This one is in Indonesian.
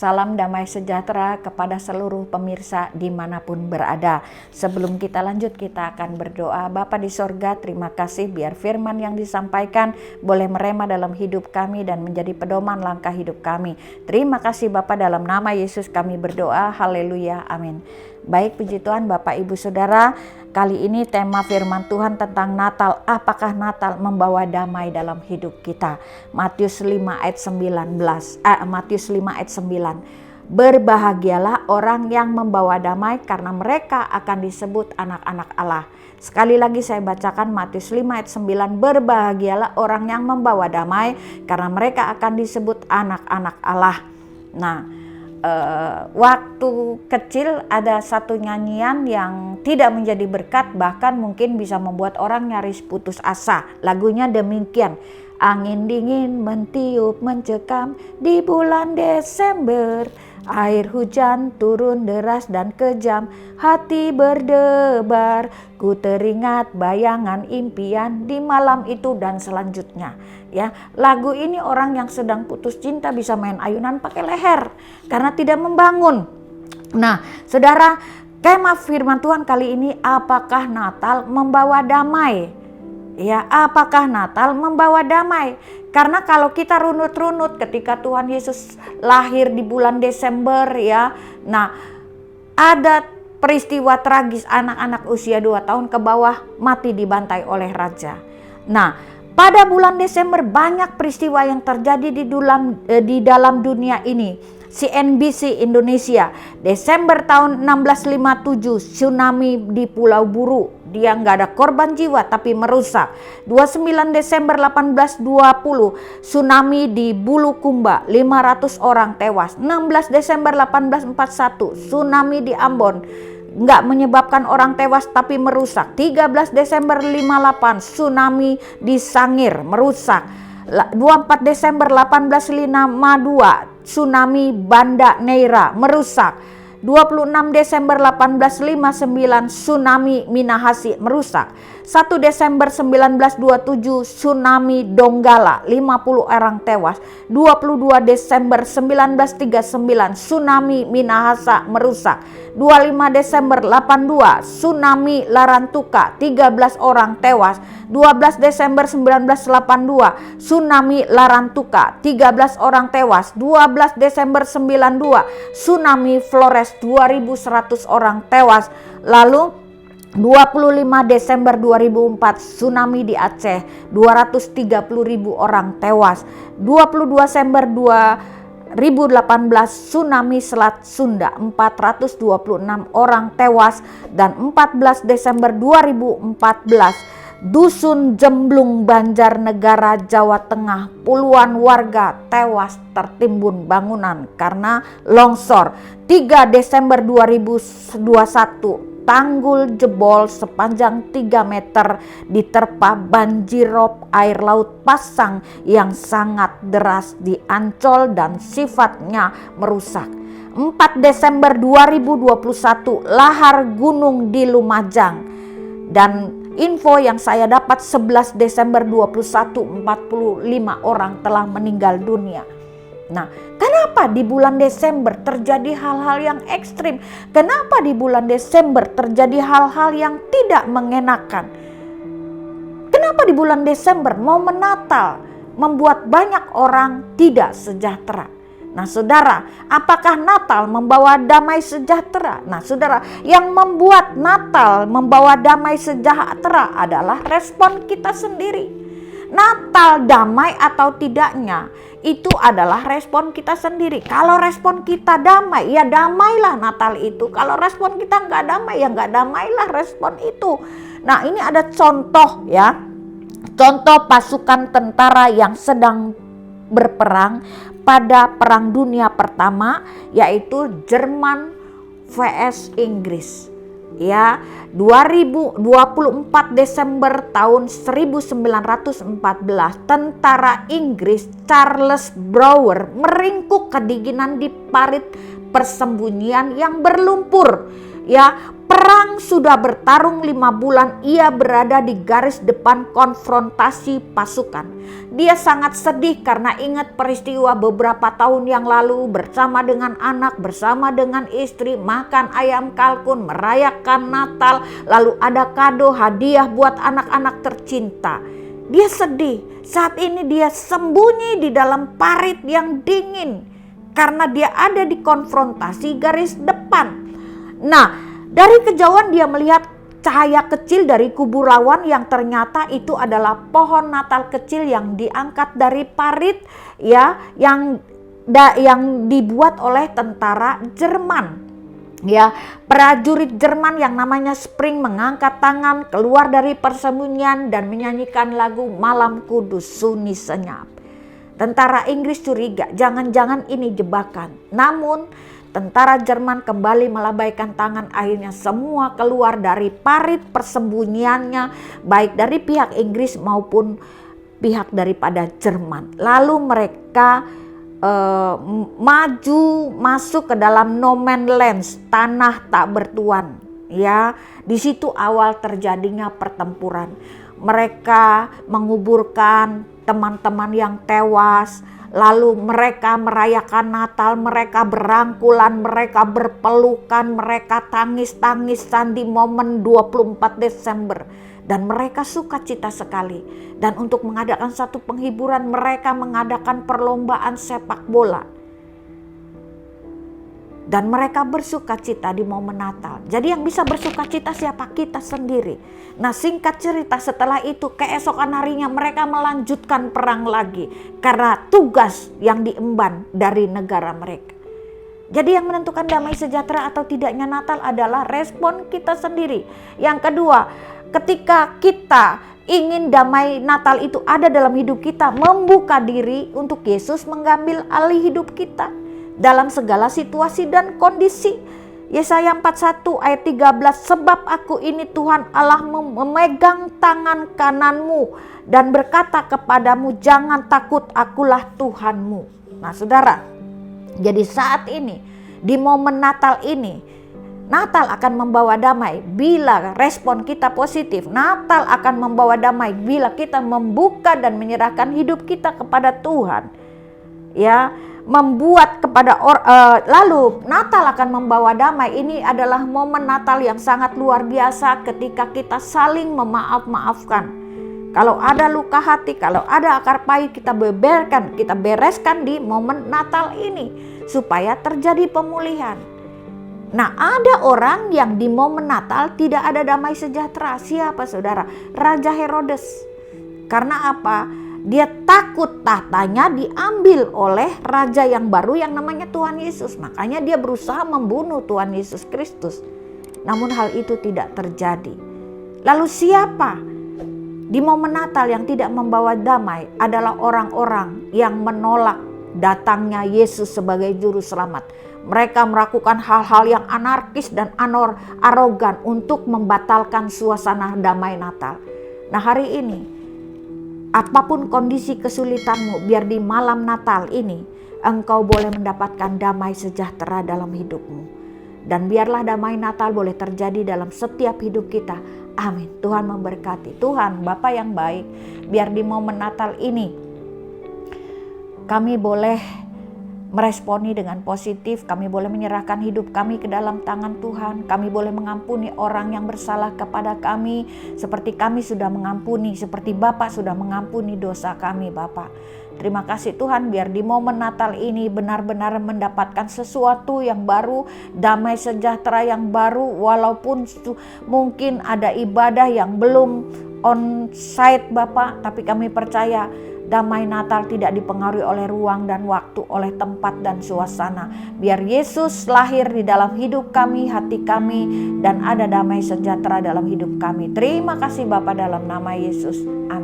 Salam damai sejahtera kepada seluruh pemirsa dimanapun berada. Sebelum kita lanjut, kita akan berdoa. Bapa di sorga, terima kasih biar firman yang disampaikan boleh merema dalam hidup kami dan menjadi pedoman langkah hidup kami. Terima kasih Bapa, dalam nama Yesus kami berdoa. Haleluya, amin. Baik, puji Tuhan Bapak Ibu Saudara, kali ini tema firman Tuhan tentang Natal. Apakah Natal membawa damai dalam hidup kita? Matius 5 ayat 9. Berbahagialah orang yang membawa damai, karena mereka akan disebut anak-anak Allah. Sekali lagi saya bacakan Matius 5 ayat 9. Berbahagialah orang yang membawa damai, karena mereka akan disebut anak-anak Allah. Nah, waktu kecil ada satu nyanyian yang tidak menjadi berkat, bahkan mungkin bisa membuat orang nyaris putus asa. Lagunya demikian: angin dingin mentiup mencekam di bulan Desember, air hujan turun deras dan kejam, hati berdebar, ku teringat bayangan impian di malam itu, dan selanjutnya. Ya, lagu ini orang yang sedang putus cinta bisa main ayunan pakai leher karena tidak membangun. Nah, saudara, tema firman Tuhan kali ini, apakah Natal membawa damai? Ya, apakah Natal membawa damai? Karena kalau kita runut-runut ketika Tuhan Yesus lahir di bulan Desember, ya. Nah, ada peristiwa tragis, anak-anak usia 2 tahun ke bawah mati dibantai oleh raja. Nah, pada bulan Desember banyak peristiwa yang terjadi di dalam dunia ini. CNBC Indonesia, Desember tahun 1657, tsunami di Pulau Buru. Dia nggak ada korban jiwa tapi merusak. 29 Desember 1820, tsunami di Bulukumba, 500 orang tewas. 16 Desember 1841, tsunami di Ambon, nggak menyebabkan orang tewas tapi merusak. 13 Desember 58, tsunami di Sangir, merusak. 24 Desember 1852, tsunami Banda Neira, merusak. 26 Desember 1859, tsunami Minahasa, merusak. 1 Desember 1927, tsunami Donggala, 50 orang tewas. 22 Desember 1939, tsunami Minahasa, merusak. 25 Desember 82, tsunami Larantuka, 13 orang tewas. 12 Desember 1982, tsunami Larantuka, 13 orang tewas. 12 Desember 92, tsunami Flores, 2100 orang tewas. Lalu 25 Desember 2004, tsunami di Aceh, 230.000 orang tewas. 22 Desember 2018, tsunami Selat Sunda, 426 orang tewas. Dan 14 Desember 2014, Dusun Jemblung, Banjarnegara, Jawa Tengah, puluhan warga tewas tertimbun bangunan karena longsor. 3 Desember 2021, tanggul jebol sepanjang 3 meter diterpa banjirop air laut pasang yang sangat deras di Ancol dan sifatnya merusak. 4 Desember 2021, lahar gunung di Lumajang. Dan info yang saya dapat 11 Desember 2021, 45 orang telah meninggal dunia. Nah, kenapa di bulan Desember terjadi hal-hal yang ekstrim? Kenapa di bulan Desember terjadi hal-hal yang tidak mengenakan? Kenapa di bulan Desember momen Natal membuat banyak orang tidak sejahtera? Nah, saudara, apakah Natal membawa damai sejahtera? Nah, saudara, yang membuat Natal membawa damai sejahtera adalah respon kita sendiri. Natal damai atau tidaknya itu adalah respon kita sendiri. Kalau respon kita damai, ya damailah Natal itu. Kalau respon kita nggak damai, ya nggak damailah respon itu. Nah, ini ada contoh ya. Contoh pasukan tentara yang sedang berperang pada Perang Dunia Pertama, yaitu Jerman vs Inggris. Ya, 24 Desember tahun 1914, tentara Inggris Charles Bower meringkuk kedinginan di parit persembunyian yang berlumpur. Ya, perang sudah bertarung 5 bulan, ia berada di garis depan konfrontasi pasukan. Dia sangat sedih karena ingat peristiwa beberapa tahun yang lalu bersama dengan anak, bersama dengan istri, makan ayam kalkun, merayakan Natal, lalu ada kado hadiah buat anak-anak tercinta. Dia sedih, saat ini dia sembunyi di dalam parit yang dingin karena dia ada di konfrontasi garis depan. Nah, dari kejauhan dia melihat cahaya kecil dari kubu lawan yang ternyata itu adalah pohon Natal kecil yang diangkat dari parit, ya, yang dibuat oleh tentara Jerman. Ya, prajurit Jerman yang namanya Spring mengangkat tangan keluar dari persembunyian dan menyanyikan lagu Malam Kudus Sunyi Senyap. Tentara Inggris curiga, jangan-jangan ini jebakan. Namun tentara Jerman kembali melambaikan tangan, akhirnya semua keluar dari parit persembunyiannya, baik dari pihak Inggris maupun pihak daripada Jerman. Lalu mereka maju masuk ke dalam no man land, tanah tak bertuan. Ya, di situ awal terjadinya pertempuran. Mereka menguburkan teman-teman yang tewas. Lalu mereka merayakan Natal, mereka berangkulan, mereka berpelukan, mereka tangis-tangisan di momen 24 Desember. Dan mereka sukacita sekali. Dan untuk mengadakan satu penghiburan, mereka mengadakan perlombaan sepak bola. Dan mereka bersukacita di momen Natal. Jadi yang bisa bersukacita siapa? Kita sendiri. Nah, singkat cerita, setelah itu keesokan harinya mereka melanjutkan perang lagi. Karena tugas yang diemban dari negara mereka. Jadi yang menentukan damai sejahtera atau tidaknya Natal adalah respon kita sendiri. Yang kedua, ketika kita ingin damai Natal itu ada dalam hidup kita, membuka diri untuk Yesus mengambil alih hidup kita dalam segala situasi dan kondisi. Yesaya 41 ayat 13, sebab aku ini Tuhan Allahmu memegang tangan kananmu dan berkata kepadamu, jangan takut, akulah Tuhanmu. Nah saudara, jadi saat ini di momen Natal ini, Natal akan membawa damai bila respon kita positif. Natal akan membawa damai bila kita membuka dan menyerahkan hidup kita kepada Tuhan. Ya, membuat kepada lalu Natal akan membawa damai. Ini adalah momen Natal yang sangat luar biasa ketika kita saling memaaf-maafkan. Kalau ada luka hati, kalau ada akar pahit, kita bereskan di momen Natal ini supaya terjadi pemulihan. Nah, ada orang yang di momen Natal tidak ada damai sejahtera. Siapa saudara? Raja Herodes. Karena apa? Dia takut tahtanya diambil oleh raja yang baru yang namanya Tuhan Yesus. Makanya dia berusaha membunuh Tuhan Yesus Kristus. Namun hal itu tidak terjadi. Lalu siapa di momen Natal yang tidak membawa damai? Adalah orang-orang yang menolak datangnya Yesus sebagai juru selamat. Mereka melakukan hal-hal yang anarkis dan arogan untuk membatalkan suasana damai Natal. Nah, hari ini apapun kondisi kesulitanmu, biar di malam Natal ini engkau boleh mendapatkan damai sejahtera dalam hidupmu. Dan biarlah damai Natal boleh terjadi dalam setiap hidup kita. Amin. Tuhan memberkati. Tuhan Bapa yang baik, biar di momen Natal ini kami boleh meresponi dengan positif. Kami boleh menyerahkan hidup kami ke dalam tangan Tuhan. Kami boleh mengampuni orang yang bersalah kepada kami seperti kami sudah mengampuni, seperti Bapa sudah mengampuni dosa kami, Bapa. Terima kasih Tuhan, biar di momen Natal ini benar-benar mendapatkan sesuatu yang baru, damai sejahtera yang baru, walaupun mungkin ada ibadah yang belum on site Bapa, tapi kami percaya damai Natal tidak dipengaruhi oleh ruang dan waktu, oleh tempat dan suasana. Biar Yesus lahir di dalam hidup kami, hati kami, dan ada damai sejahtera dalam hidup kami. Terima kasih Bapa dalam nama Yesus. Amin.